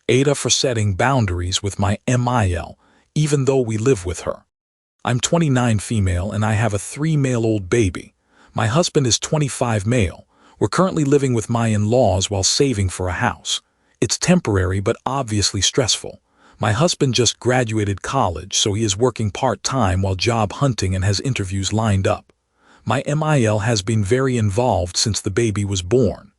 AITA for setting boundaries with my MIL, even though we live with her. I'm 29 female and I have a 3-male-old baby. My husband is 25 male. We're currently living with my in-laws while saving for a house. It's temporary but obviously stressful. My husband just graduated college, so he is working part-time while job hunting and has interviews lined up. My MIL has been very involved since the baby was born.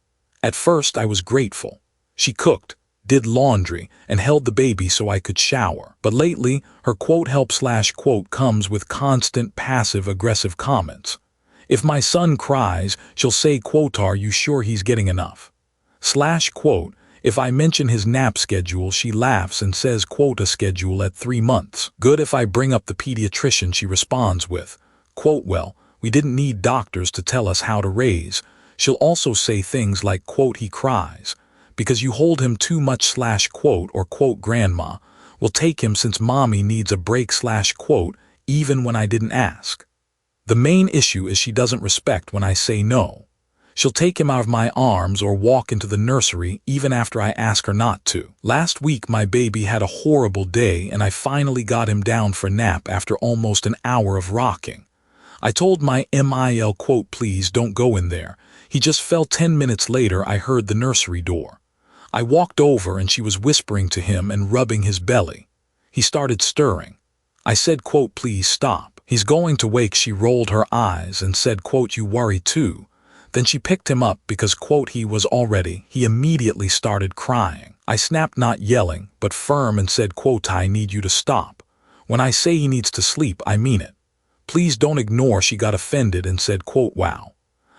At first I was grateful. She cooked, did laundry, and held the baby so I could shower. But lately, her help/quote comes with constant passive-aggressive comments. If my son cries, she'll say, "Are you sure he's getting enough?" /quote, if I mention his nap schedule, she laughs and says, "A schedule at 3 months." Good. If I bring up the pediatrician, she responds with, "Well, we didn't need doctors to tell us how to raise." She'll also say things like, "He cries because you hold him too much/quote, or "Grandma will take him since mommy needs a break/quote, even when I didn't ask." The main issue is she doesn't respect when I say no. She'll take him out of my arms or walk into the nursery even after I ask her not to. Last week my baby had a horrible day and I finally got him down for a nap after almost an hour of rocking. I told my MIL, "Please don't go in there." He just fell. 10 minutes later I heard the nursery door. I walked over and she was whispering to him and rubbing his belly. He started stirring. I said, "Please stop. He's going to wake." She rolled her eyes and said, "You worry too." Then she picked him up because, he was already. He immediately started crying. I snapped, not yelling, but firm, and said, "I need you to stop. When I say he needs to sleep, I mean it. Please don't ignore." She got offended and said, "Wow.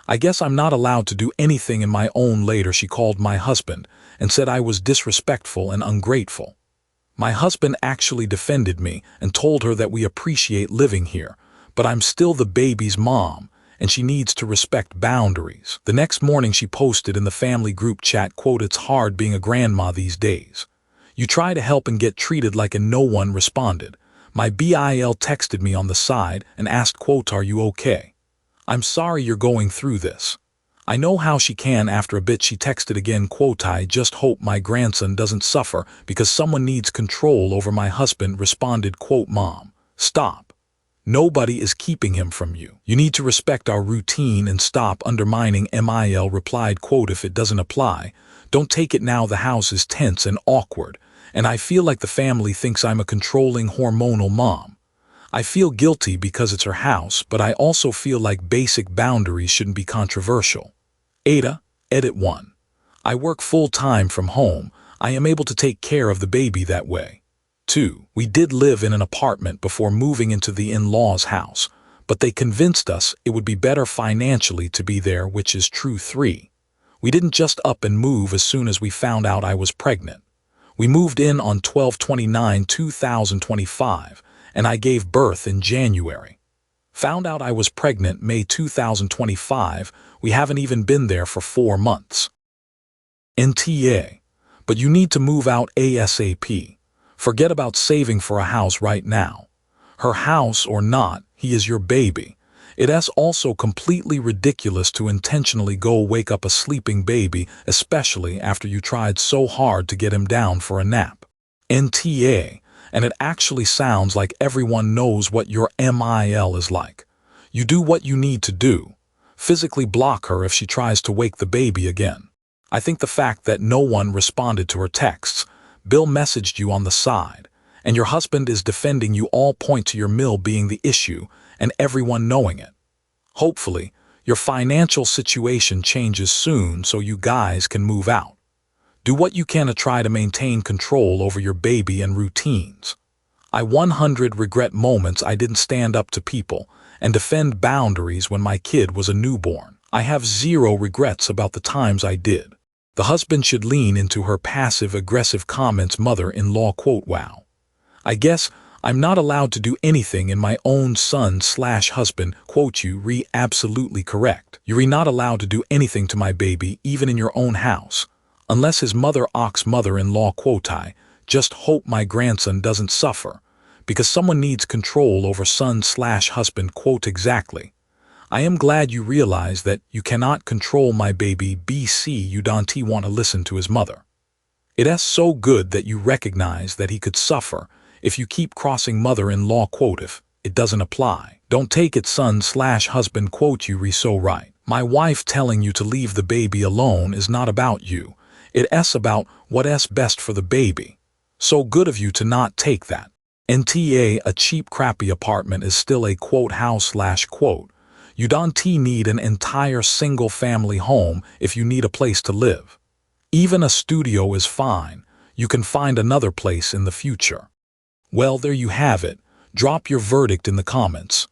I guess I'm not allowed to do anything in my own." Later she called my husband and said I was disrespectful and ungrateful. My husband actually defended me and told her that we appreciate living here, but I'm still the baby's mom, and she needs to respect boundaries. The next morning she posted in the family group chat, "It's hard being a grandma these days. You try to help and get treated like a." No one responded. My BIL texted me on the side and asked, "Are you okay? I'm sorry you're going through this." I know how she can. After a bit she texted again, "I just hope my grandson doesn't suffer because someone needs control over my husband." Responded, "Mom, stop. Nobody is keeping him from you. You need to respect our routine and stop undermining." MIL replied, "If it doesn't apply, don't take it now. The house is tense and awkward, and I feel like the family thinks I'm a controlling hormonal mom. I feel guilty because it's her house, but I also feel like basic boundaries shouldn't be controversial." AITA, Edit 1. I work full-time from home. I am able to take care of the baby that way. 2. We did live in an apartment before moving into the in-laws' house, but they convinced us it would be better financially to be there, which is true. 3. We didn't just up and move as soon as we found out I was pregnant. We moved in on 12/29/2025, and I gave birth in January. Found out I was pregnant May 2025. We haven't even been there for 4 months. NTA. But you need to move out ASAP. Forget about saving for a house right now. Her house or not, he is your baby. It is also completely ridiculous to intentionally go wake up a sleeping baby, especially after you tried so hard to get him down for a nap. NTA. And it actually sounds like everyone knows what your MIL is like. You do what you need to do. Physically block her if she tries to wake the baby again. I think the fact that no one responded to her texts, Bill messaged you on the side, and your husband is defending you all point to your mill being the issue and everyone knowing it. Hopefully, your financial situation changes soon so you guys can move out. Do what you can to try to maintain control over your baby and routines. I 100 regret moments I didn't stand up to people and defend boundaries when my kid was a newborn. I have 0 regrets about the times I did. The husband should lean into her passive-aggressive comments. Mother-in-law, "Wow. I guess I'm not allowed to do anything in my own son/husband." You absolutely correct. You're not allowed to do anything to my baby, even in your own house. Unless his mother ox. Mother-in-law, "I just hope my grandson doesn't suffer because someone needs control over son/husband." Exactly. I am glad you realize that you cannot control my baby. BC. You don't want to listen to his mother. It's so good that you recognize that he could suffer if you keep crossing mother-in-law quote if it doesn't apply. Don't take it son/husband quote you re so right. My wife telling you to leave the baby alone is not about you. It's about what's best for the baby. So good of you to not take that. NTA a cheap crappy apartment is still a quote house/quote. You don't need an entire single family home if you need a place to live. Even a studio is fine. You can find another place in the future. Well, there you have it. Drop your verdict in the comments.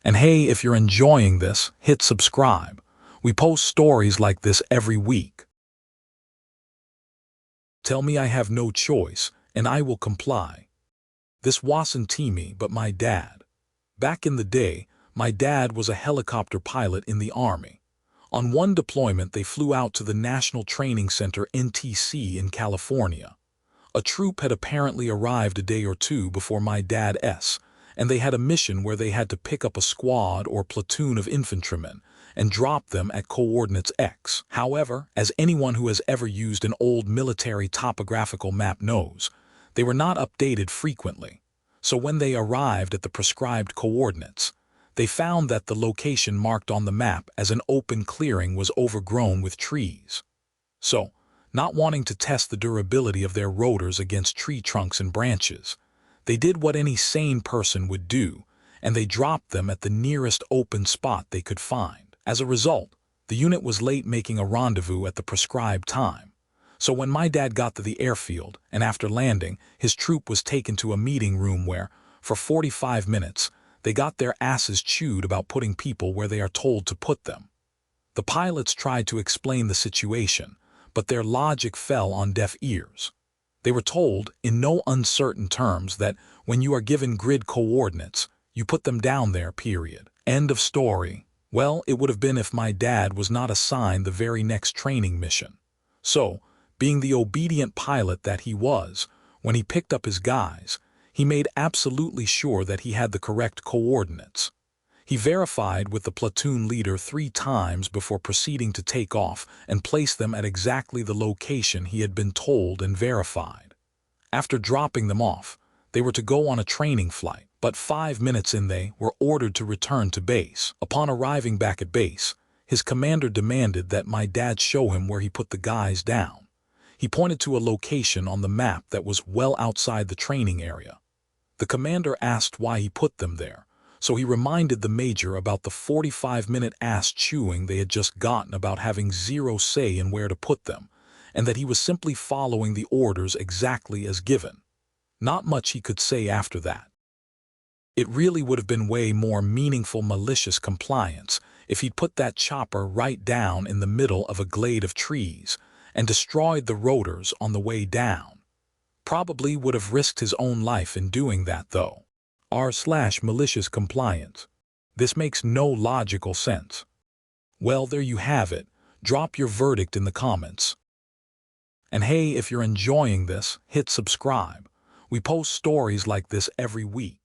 And hey, if you're enjoying this, hit subscribe. We post stories like this every week. Tell me I have no choice, and I will comply. This wasn't me but my dad. Back in the day, my dad was a helicopter pilot in the Army. On one deployment, they flew out to the National Training Center NTC in California. A troop had apparently arrived a day or two before my dad's, and they had a mission where they had to pick up a squad or platoon of infantrymen and drop them at coordinates X. However, as anyone who has ever used an old military topographical map knows, they were not updated frequently. So when they arrived at the prescribed coordinates, they found that the location marked on the map as an open clearing was overgrown with trees. So, not wanting to test the durability of their rotors against tree trunks and branches, they did what any sane person would do, and they dropped them at the nearest open spot they could find. As a result, the unit was late making a rendezvous at the prescribed time. So when my dad got to the airfield, and after landing, his troop was taken to a meeting room where, for 45 minutes, they got their asses chewed about putting people where they are told to put them. The pilots tried to explain the situation, but their logic fell on deaf ears. They were told, in no uncertain terms, that when you are given grid coordinates, you put them down there, period. End of story. Well, it would have been if my dad was not assigned the very next training mission. So, being the obedient pilot that he was, when he picked up his guys, he made absolutely sure that he had the correct coordinates. He verified with the platoon leader 3 times before proceeding to take off and place them at exactly the location he had been told and verified. After dropping them off, they were to go on a training flight, but 5 minutes in they were ordered to return to base. Upon arriving back at base, his commander demanded that my dad show him where he put the guys down. He pointed to a location on the map that was well outside the training area. The commander asked why he put them there, so he reminded the major about the 45-minute ass chewing they had just gotten about having zero say in where to put them, and that he was simply following the orders exactly as given. Not much he could say after that. It really would have been way more meaningful malicious compliance if he'd put that chopper right down in the middle of a glade of trees and destroyed the rotors on the way down. Probably would have risked his own life in doing that, though. R/malicious compliance. This makes no logical sense. Well, there you have it. Drop your verdict in the comments. And hey, if you're enjoying this, hit subscribe. We post stories like this every week.